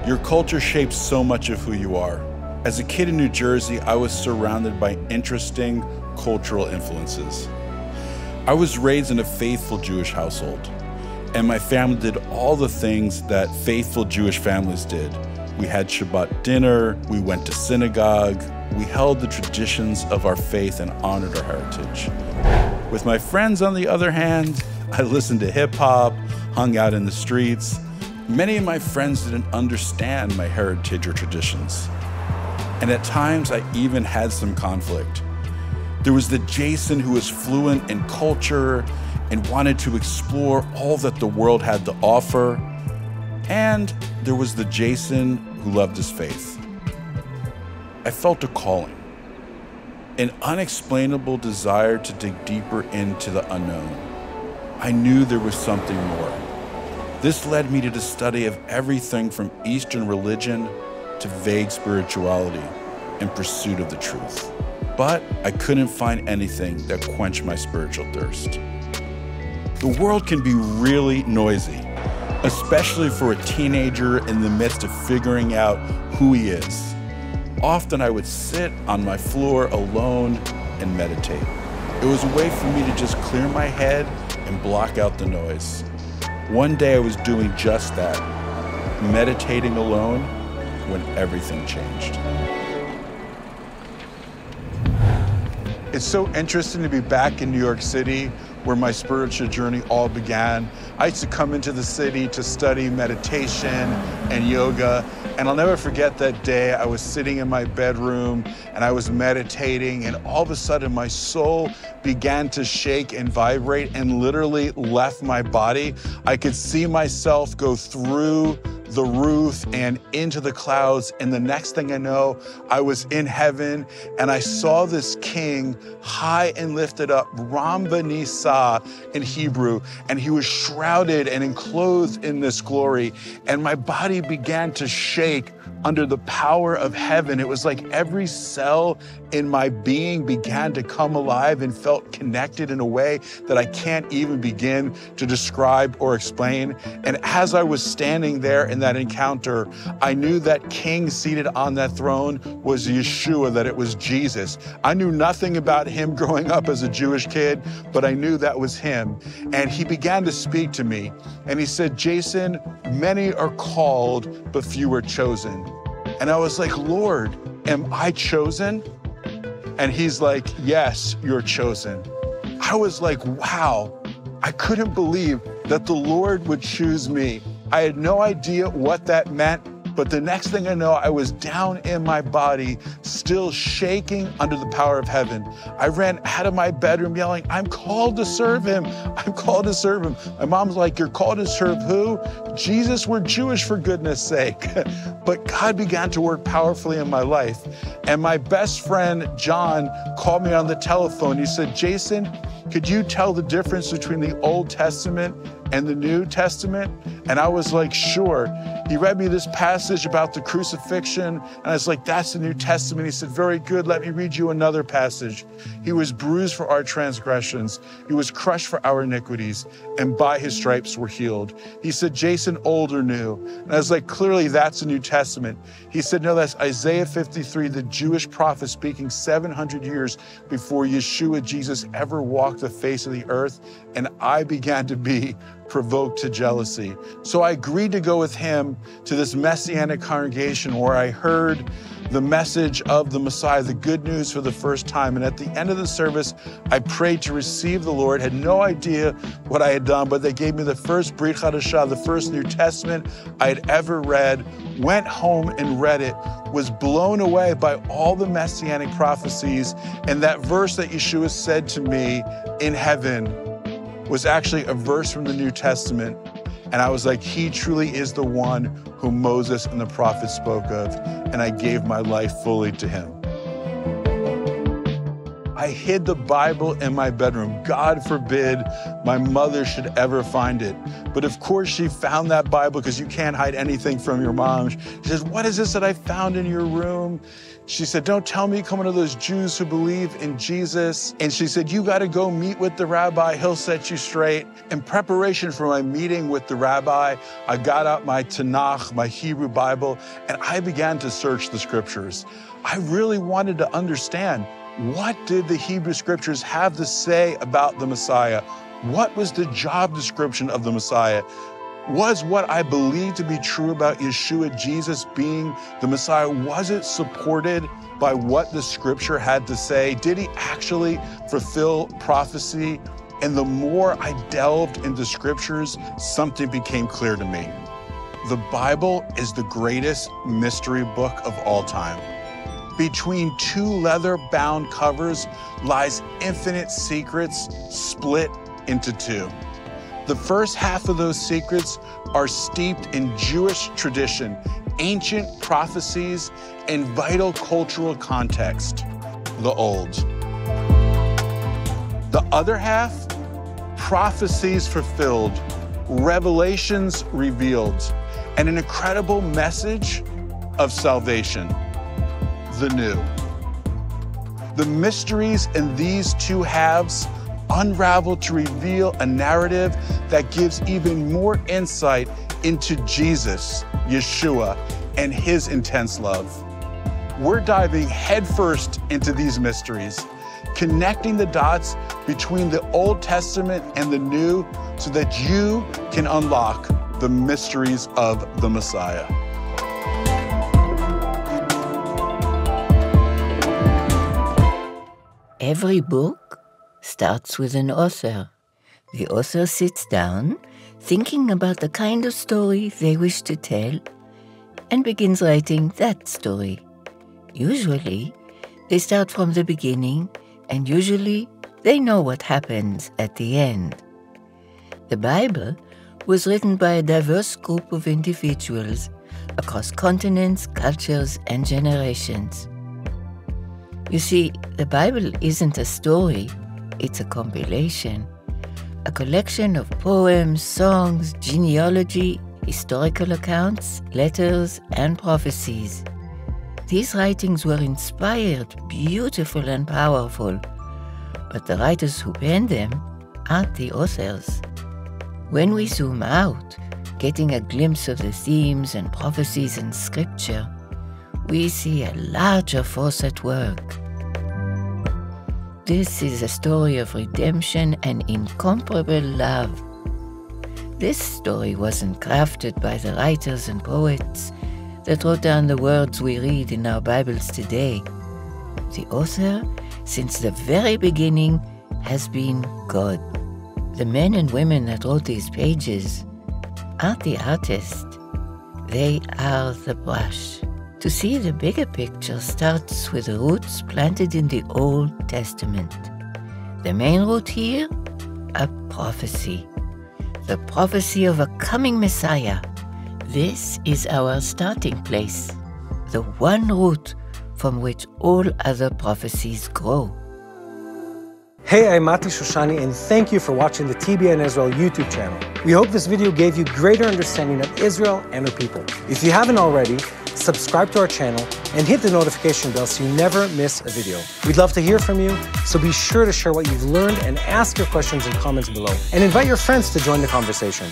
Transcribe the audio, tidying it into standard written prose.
Your culture shapes so much of who you are. As a kid in New Jersey, I was surrounded by interesting cultural influences. I was raised in a faithful Jewish household, and my family did all the things that faithful Jewish families did. We had Shabbat dinner, we went to synagogue, we held the traditions of our faith and honored our heritage. With my friends, on the other hand, I listened to hip hop, hung out in the streets. Many of my friends didn't understand my heritage or traditions. And at times, I even had some conflict. There was the Jason who was fluent in culture and wanted to explore all that the world had to offer. And there was the Jason who loved his faith. I felt a calling, an unexplainable desire to dig deeper into the unknown. I knew there was something more. This led me to the study of everything from Eastern religion to vague spirituality in pursuit of the truth. But I couldn't find anything that quenched my spiritual thirst. The world can be really noisy, especially for a teenager in the midst of figuring out who he is. Often I would sit on my floor alone and meditate. It was a way for me to just clear my head and block out the noise. One day I was doing just that, meditating alone when everything changed. It's so interesting to be back in New York City, where my spiritual journey all began. I used to come into the city to study meditation and yoga, and I'll never forget that day. I was sitting in my bedroom and I was meditating, and all of a sudden my soul began to shake and vibrate and literally left my body. I could see myself go through the roof and into the clouds, and the next thing I know, I was in heaven, and I saw this king high and lifted up, Ram Nisa in Hebrew, and he was shrouded and enclosed in this glory, and my body began to shake under the power of heaven. It was like every cell in my being began to come alive and felt connected in a way that I can't even begin to describe or explain. And as I was standing there in that encounter, I knew that king seated on that throne was Yeshua, that it was Jesus. I knew nothing about him growing up as a Jewish kid, but I knew that was him. And he began to speak to me, and he said, "Jason, many are called, but few are chosen." And I was like, "Lord, am I chosen?" And he's like, "Yes, you're chosen." I was like, wow, I couldn't believe that the Lord would choose me. I had no idea what that meant, but the next thing I know, I was down in my body, still shaking under the power of heaven. I ran out of my bedroom yelling, "I'm called to serve him. I'm called to serve him." My mom's like, "You're called to serve who?" Jesus, we're Jewish, for goodness sake. But God began to work powerfully in my life. And my best friend, John, called me on the telephone. He said, "Jason, could you tell the difference between the Old Testament and the New Testament?" And I was like, "Sure." He read me this passage about the crucifixion, and I was like, "That's the New Testament." He said, "Very good, let me read you another passage. He was bruised for our transgressions. He was crushed for our iniquities, and by his stripes we're healed." He said, "Jason, old or new?" And I was like, "Clearly that's the New Testament." He said, "No, that's Isaiah 53, the Jewish prophet speaking 700 years before Yeshua, Jesus, ever walked the face of the earth." And I began to be provoked to jealousy. So I agreed to go with him to this Messianic congregation where I heard the message of the Messiah, the good news, for the first time. And at the end of the service, I prayed to receive the Lord, had no idea what I had done, but they gave me the first Brit Chadashah, the first New Testament I had ever read, went home and read it, was blown away by all the Messianic prophecies. And that verse that Yeshua said to me in heaven was actually a verse from the New Testament. And I was like, he truly is the one whom Moses and the prophets spoke of. And I gave my life fully to him. I hid the Bible in my bedroom. God forbid my mother should ever find it. But of course she found that Bible, because you can't hide anything from your mom. She says, "What is this that I found in your room?" She said, "Don't tell me you're one of those Jews who believe in Jesus." And she said, "You got to go meet with the rabbi. He'll set you straight." In preparation for my meeting with the rabbi, I got out my Tanakh, my Hebrew Bible, and I began to search the scriptures. I really wanted to understand, what did the Hebrew scriptures have to say about the Messiah? What was the job description of the Messiah? Was what I believed to be true about Yeshua, Jesus being the Messiah, was it supported by what the scripture had to say? Did he actually fulfill prophecy? And the more I delved into scriptures, something became clear to me. The Bible is the greatest mystery book of all time. Between two leather-bound covers lies infinite secrets split into two. The first half of those secrets are steeped in Jewish tradition, ancient prophecies, and vital cultural context, the Old. The other half, prophecies fulfilled, revelations revealed, and an incredible message of salvation, the New. The mysteries in these two halves unravel to reveal a narrative that gives even more insight into Jesus, Yeshua, and his intense love. We're diving headfirst into these mysteries, connecting the dots between the Old Testament and the New so that you can unlock the mysteries of the Messiah. Every book starts with an author. The author sits down, thinking about the kind of story they wish to tell, and begins writing that story. Usually, they start from the beginning, and usually they know what happens at the end. The Bible was written by a diverse group of individuals across continents, cultures, and generations. You see, the Bible isn't a story, it's a compilation, a collection of poems, songs, genealogy, historical accounts, letters, and prophecies. These writings were inspired, beautiful, and powerful, but the writers who penned them aren't the authors. When we zoom out, getting a glimpse of the themes and prophecies in Scripture, we see a larger force at work. This is a story of redemption and incomparable love. This story wasn't crafted by the writers and poets that wrote down the words we read in our Bibles today. The author, since the very beginning, has been God. The men and women that wrote these pages aren't the artist, they are the brush. To see the bigger picture starts with the roots planted in the Old Testament. The main root here, a prophecy. The prophecy of a coming Messiah. This is our starting place, the one root from which all other prophecies grow. Hey, I'm Mati Shoshani, and thank you for watching the TBN Israel YouTube channel. We hope this video gave you greater understanding of Israel and her people. If you haven't already, subscribe to our channel and hit the notification bell so you never miss a video. We'd love to hear from you, so be sure to share what you've learned and ask your questions in comments below. And invite your friends to join the conversation.